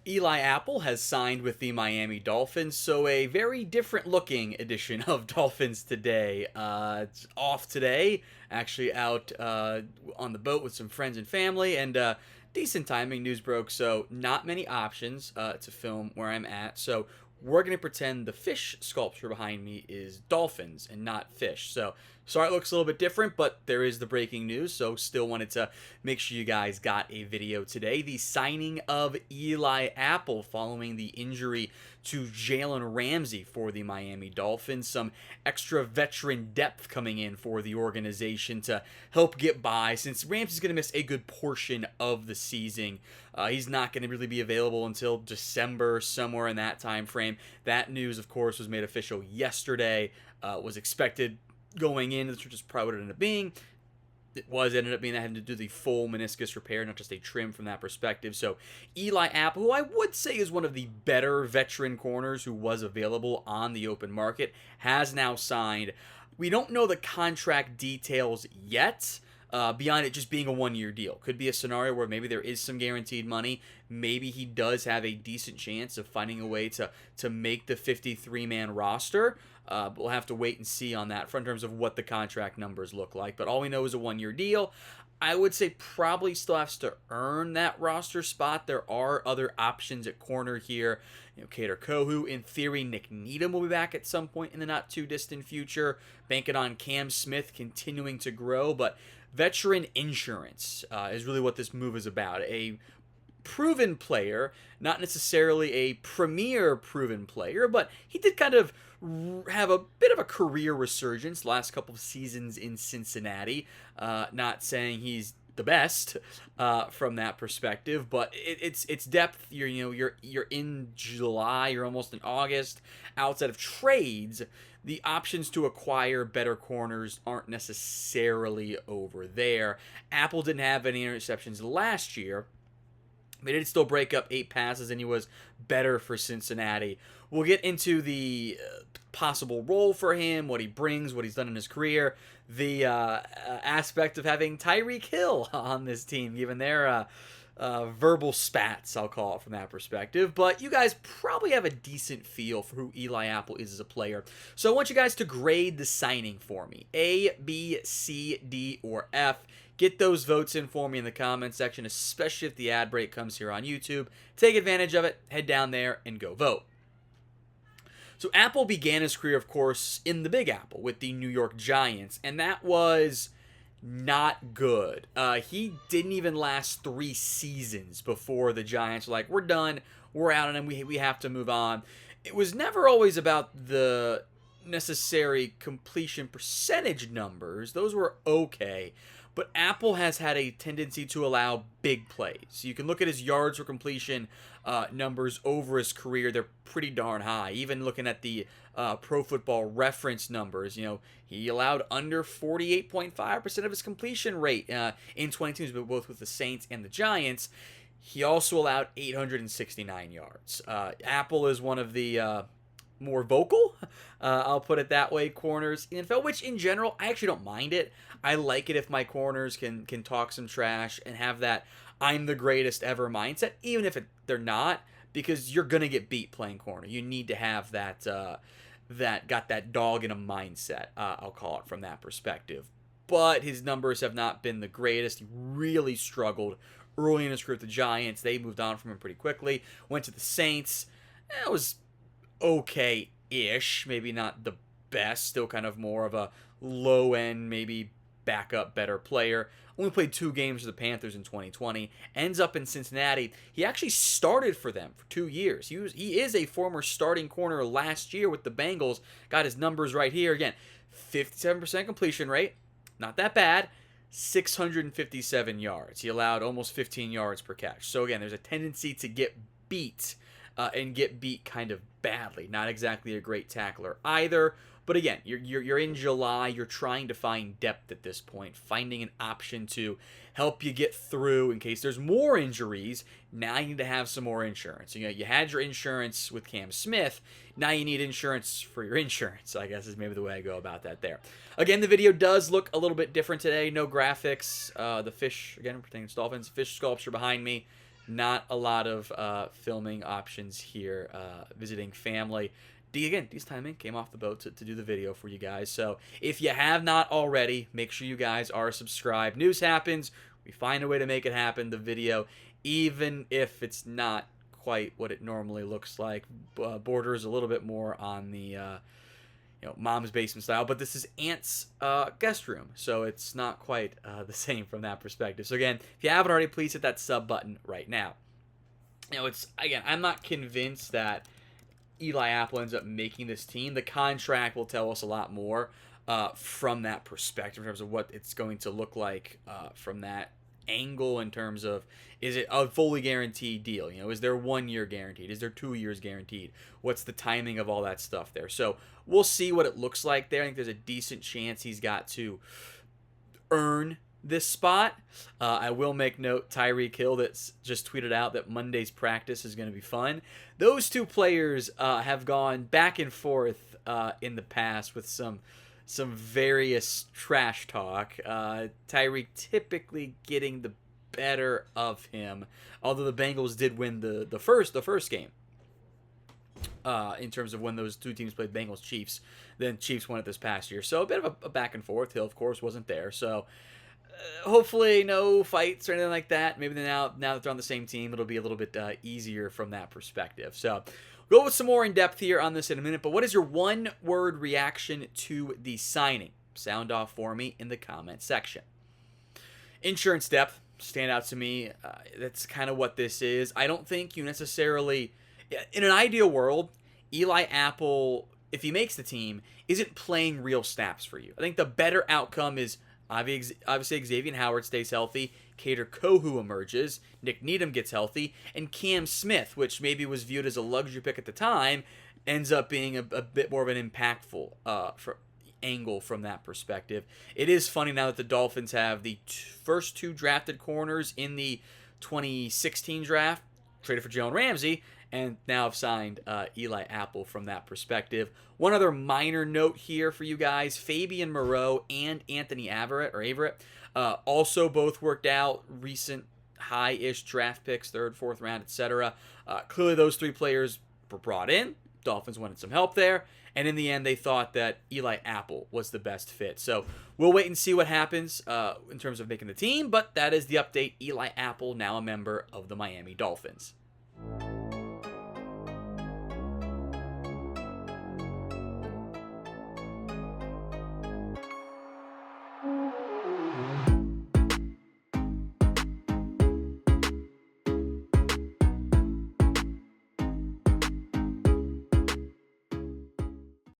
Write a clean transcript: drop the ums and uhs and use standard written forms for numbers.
Eli Apple has signed with the Miami Dolphins, so a very different looking edition of Dolphins Today. It's off today, actually out on the boat with some friends and family, and decent timing. News broke, so not many options to film where I'm at. So we're going to pretend the fish sculpture behind me is dolphins and not fish. So sorry it looks a little bit different, but there is the breaking news, so still wanted to make sure you guys got a video today. The signing of Eli Apple following the injury to Jalen Ramsey for the Miami Dolphins. Some extra veteran depth coming in for the organization to help get by, since Ramsey's going to miss a good portion of the season. He's not going to really be available until December, somewhere in that time frame. That news, of course, was made official yesterday. Was expected going in, which is probably what it ended up being. Ended up being that having to do the full meniscus repair, not just a trim from that perspective. So Eli Apple, who I would say is one of the better veteran corners who was available on the open market, has now signed. We don't know the contract details yet, beyond it just being a one-year deal. Could be a scenario where maybe there is some guaranteed money. Maybe he does have a decent chance of finding a way to make the 53-man roster. But we'll have to wait and see on that front in terms of what the contract numbers look like. But all we know is a one-year deal. I would say probably still has to earn that roster spot. There are other options at corner here. Kader Kohou, in theory, Nick Needham will be back at some point in the not-too-distant future. Banking on Cam Smith continuing to grow, but veteran insurance is really what this move is about. A proven player, not necessarily a premier proven player, but he did kind of have a bit of a career resurgence last couple of seasons in Cincinnati. Not saying he's the best from that perspective, but it's depth. You're in July, you're almost in August. Outside of trades, the options to acquire better corners aren't necessarily over there. Apple didn't have any interceptions last year. They did still break up 8 passes, and he was better for Cincinnati. We'll get into the possible role for him, what he brings, what he's done in his career, the aspect of having Tyreek Hill on this team, given their verbal spats, I'll call it from that perspective. But you guys probably have a decent feel for who Eli Apple is as a player. So I want you guys to grade the signing for me. A, B, C, D, or F. Get those votes in for me in the comment section, especially if the ad break comes here on YouTube. Take advantage of it, head down there, and go vote. So Apple began his career, of course, in the Big Apple with the New York Giants, and that was not good. He didn't even last 3 seasons before the Giants were like, we're done, we're out on him, we have to move on. It was never always about the necessary completion percentage numbers. Those were okay. But Apple has had a tendency to allow big plays. You can look at his yards for completion numbers over his career. They're pretty darn high. Even looking at the Pro Football Reference numbers, he allowed under 48.5% of his completion rate in 22, but both with the Saints and the Giants. He also allowed 869 yards. Apple is one of the more vocal, I'll put it that way, corners in NFL, which in general, I actually don't mind it. I like it if my corners can talk some trash and have that I'm the greatest ever mindset, even if they're not, because you're going to get beat playing corner. You need to have that got that dog in a mindset, I'll call it from that perspective. But his numbers have not been the greatest. He really struggled early in his career with the Giants. They moved on from him pretty quickly. Went to the Saints. It was okay-ish, maybe not the best, still kind of more of a low-end, maybe backup better player. Only played 2 games for the Panthers in 2020. Ends up in Cincinnati. He actually started for them for 2 years. He is a former starting corner last year with the Bengals. Got his numbers right here. Again, 57% completion rate. Not that bad. 657 yards. He allowed almost 15 yards per catch. So again, there's a tendency to get beat and get beat kind of badly. Not exactly a great tackler either. But again, you're in July. You're trying to find depth at this point, finding an option to help you get through in case there's more injuries. Now you need to have some more insurance. You had your insurance with Cam Smith. Now you need insurance for your insurance, I guess is maybe the way I go about that there. Again, the video does look a little bit different today. No graphics. The fish, again, pertaining to Dolphins, fish sculpture behind me. not a lot of filming options here, visiting family. Again, D's timing came off the boat to do the video for you guys. So if you have not already, make sure you guys are subscribed. News happens. We find a way to make it happen. The video, even if it's not quite what it normally looks like, borders a little bit more on the mom's basement style, but this is Aunt's guest room, so it's not quite the same from that perspective. So again, if you haven't already, please hit that sub button right now. It's, again, I'm not convinced that Eli Apple ends up making this team. The contract will tell us a lot more from that perspective in terms of what it's going to look like from that angle, in terms of, is it a fully guaranteed deal? Is there 1 year guaranteed? Is there 2 years guaranteed? What's the timing of all that stuff there? So we'll see what it looks like there. I think there's a decent chance he's got to earn this spot. I will make note, Tyreek Hill that's just tweeted out that Monday's practice is going to be fun. Those two players have gone back and forth in the past with some various trash talk. Tyreek typically getting the better of him, although the Bengals did win the first game. In terms of when those two teams played, Bengals Chiefs, then Chiefs won it this past year. So a bit of a back and forth. Hill, of course, wasn't there. So hopefully no fights or anything like that. Maybe now that they're on the same team, it'll be a little bit easier from that perspective. So we'll go with some more in depth here on this in a minute. But what is your one-word reaction to the signing? Sound off for me in the comment section. Insurance depth stand out to me. That's kind of what this is. I don't think you necessarily, in an ideal world, Eli Apple, if he makes the team, isn't playing real snaps for you. I think the better outcome is obviously Xavier Howard stays healthy, Kader Kohou emerges, Nick Needham gets healthy, and Cam Smith, which maybe was viewed as a luxury pick at the time, ends up being a bit more of an impactful angle from that perspective. It is funny now that the Dolphins have the first two drafted corners in the 2016 draft, traded for Jalen Ramsey, and now have signed Eli Apple from that perspective. One other minor note here for you guys, Fabian Moreau and Anthony Averett also both worked out, recent high-ish draft picks, 3rd, 4th round, etc. Clearly those three players were brought in. Dolphins wanted some help there, and in the end they thought that Eli Apple was the best fit. So we'll wait and see what happens in terms of making the team, but that is the update. Eli Apple now a member of the Miami Dolphins.